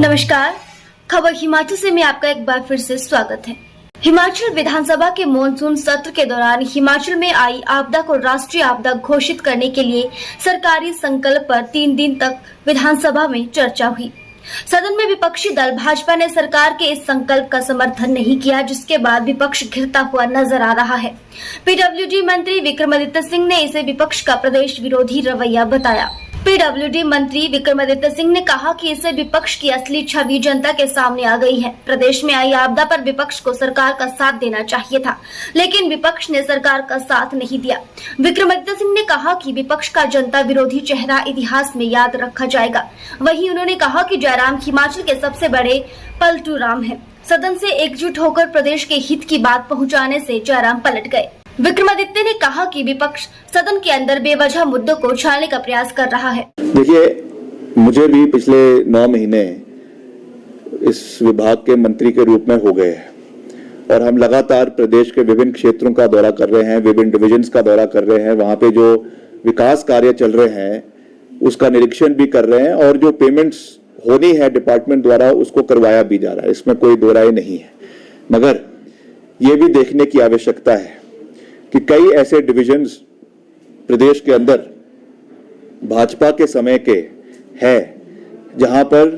नमस्कार, खबर हिमाचल से मैं आपका एक बार फिर से स्वागत है। हिमाचल विधानसभा के मॉनसून सत्र के दौरान हिमाचल में आई आपदा को राष्ट्रीय आपदा घोषित करने के लिए सरकारी संकल्प पर 3 दिन तक विधानसभा में चर्चा हुई। सदन में विपक्षी दल भाजपा ने सरकार के इस संकल्प का समर्थन नहीं किया, जिसके बाद विपक्ष घिरता हुआ नजर आ रहा है। पीडब्ल्यूडी मंत्री विक्रमादित्य सिंह ने इसे विपक्ष का प्रदेश विरोधी रवैया बताया। पीडब्ल्यूडी मंत्री विक्रमादित्य सिंह ने कहा कि इससे विपक्ष की असली छवि जनता के सामने आ गई है। प्रदेश में आई आपदा पर विपक्ष को सरकार का साथ देना चाहिए था, लेकिन विपक्ष ने सरकार का साथ नहीं दिया। विक्रमादित्य सिंह ने कहा कि विपक्ष का जनता विरोधी चेहरा इतिहास में याद रखा जाएगा। वहीं उन्होंने कहा कि जयराम हिमाचल के सबसे बड़े पलटू राम है। सदन से एकजुट होकर प्रदेश के हित की बात पहुँचाने से जयराम पलट गए। विक्रमादित्य ने कहा कि विपक्ष सदन के अंदर बेवजह मुद्दों को उछालने का प्रयास कर रहा है। देखिए, मुझे भी पिछले 9 महीने इस विभाग के मंत्री के रूप में हो गए हैं और हम लगातार प्रदेश के विभिन्न क्षेत्रों का दौरा कर रहे हैं, विभिन्न डिविजन्स का दौरा कर रहे हैं। वहां पे जो विकास कार्य चल रहे हैं उसका निरीक्षण भी कर रहे हैं और जो पेमेंट्स होनी है डिपार्टमेंट द्वारा उसको करवाया भी जा रहा है, इसमें कोई दो राय नहीं है। मगर ये भी देखने की आवश्यकता है कि कई ऐसे डिविजन्स प्रदेश के अंदर भाजपा के समय के हैं जहां पर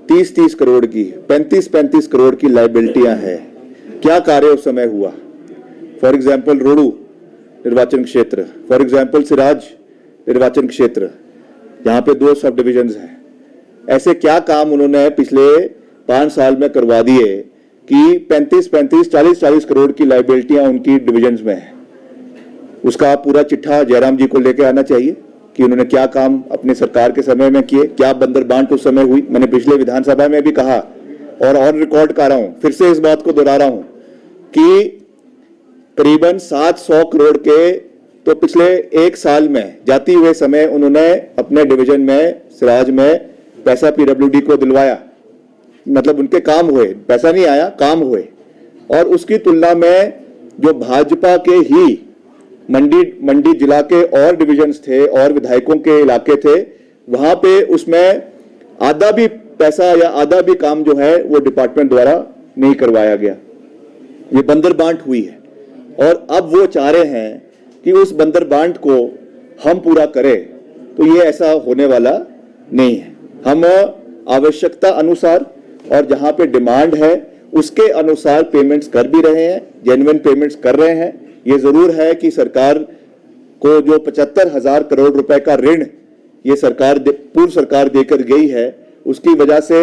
30-30 करोड़ की 35-35 करोड़ की लायबिलिटियां हैं। क्या कार्य उस समय हुआ? फॉर एग्जांपल रोडू निर्वाचन क्षेत्र, फॉर एग्जांपल सिराज निर्वाचन क्षेत्र, यहां पे 2 सब डिविजन्स हैं। ऐसे क्या काम उन्होंने पिछले 5 साल में करवा दिए कि 35-35 40-40 करोड़ की लायबिलिटियां उनकी डिविजन्स में है। उसका पूरा चिट्ठा जयराम जी को लेके आना चाहिए कि उन्होंने क्या काम अपने सरकार के समय में किए, क्या बंदर बांट उस समय हुई। मैंने पिछले विधानसभा में भी कहा और ऑन रिकॉर्ड कर रहा हूं, फिर से इस बात को दोहरा रहा हूं कि करीबन 700 करोड़ के तो पिछले 1 साल में जाती हुए समय उन्होंने अपने डिवीजन में सिराज में पैसा पीडब्ल्यूडी को दिलवाया। मतलब उनके काम हुए, पैसा नहीं आया, काम हुए। और उसकी तुलना में जो भाजपा के ही मंडी जिला के और डिविजन्स थे और विधायकों के इलाके थे, वहां पे उसमें आधा भी पैसा या आधा भी काम जो है वो डिपार्टमेंट द्वारा नहीं करवाया गया। ये बंदर बांट हुई है और अब वो चाह रहे हैं कि उस बंदर बांट को हम पूरा करें, तो ये ऐसा होने वाला नहीं है। हम आवश्यकता अनुसार और जहां पे डिमांड है उसके अनुसार पेमेंट्स कर भी रहे हैं, जेन्युइन पेमेंट्स कर रहे हैं। ये जरूर है कि सरकार को जो 75,000 करोड़ रुपए का ऋण ये पूर्व सरकार देकर गई है, उसकी वजह से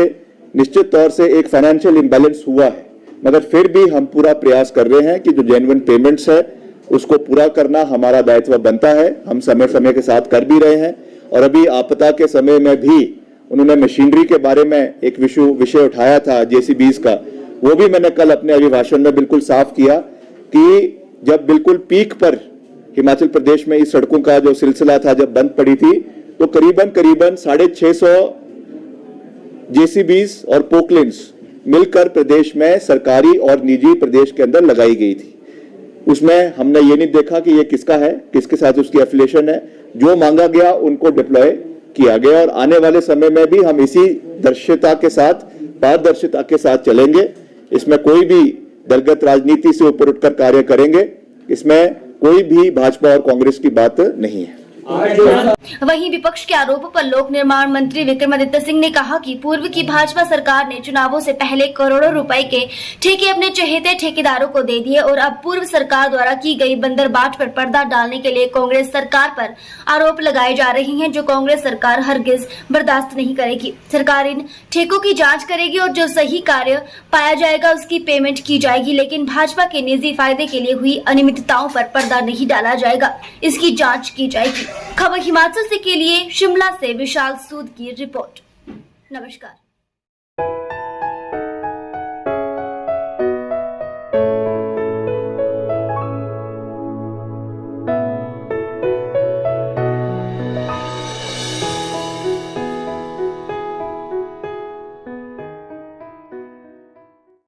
निश्चित तौर से एक फाइनेंशियल इंबैलेंस हुआ है। मगर फिर भी हम पूरा प्रयास कर रहे हैं कि जो जेन्युइन पेमेंट्स है उसको पूरा करना हमारा दायित्व बनता है। हम समय समय के साथ कर भी रहे हैं और अभी आपदा के समय में भी उन्होंने मशीनरी के बारे में एक विषय उठाया था, जेसीबीज का। वो भी मैंने कल अपने अभिभाषण में बिल्कुल साफ किया कि जब बिल्कुल पीक पर हिमाचल प्रदेश में इस सड़कों का जो सिलसिला था, जब बंद पड़ी थी, तो करीबन 650 जेसीबीज और पोकलिन्स मिलकर प्रदेश में सरकारी और निजी प्रदेश के अंदर लगाई गई थी। उसमें हमने ये नहीं देखा कि ये किसका है, किसके साथ उसकी एफिलिएशन है। जो मांगा गया उनको डिप्लॉय किया गया और आने वाले समय में भी हम इसी दर्शिता के साथ, पारदर्शिता के साथ चलेंगे। इसमें कोई भी दलगत राजनीति से ऊपर उठकर कार्य करेंगे, इसमें कोई भी भाजपा और कांग्रेस की बात नहीं है। वहीं विपक्ष के आरोप पर लोक निर्माण मंत्री विक्रमादित्य सिंह ने कहा कि पूर्व की भाजपा सरकार ने चुनावों से पहले करोड़ों रुपए के ठेके अपने चहेते ठेकेदारों को दे दिए और अब पूर्व सरकार द्वारा की गई बंदरबाट पर पर्दा डालने के लिए कांग्रेस सरकार पर आरोप लगाए जा रहे हैं, जो कांग्रेस सरकार हरगिज बर्दाश्त नहीं करेगी। सरकार इन ठेकों की जाँच करेगी और जो सही कार्य पाया जाएगा उसकी पेमेंट की जाएगी, लेकिन भाजपा के निजी फायदे के लिए हुई अनियमितताओं पर पर्दा नहीं डाला जाएगा, इसकी जाँच की जाएगी। खबर हिमाचल से के लिए शिमला से विशाल सूद की रिपोर्ट। नमस्कार।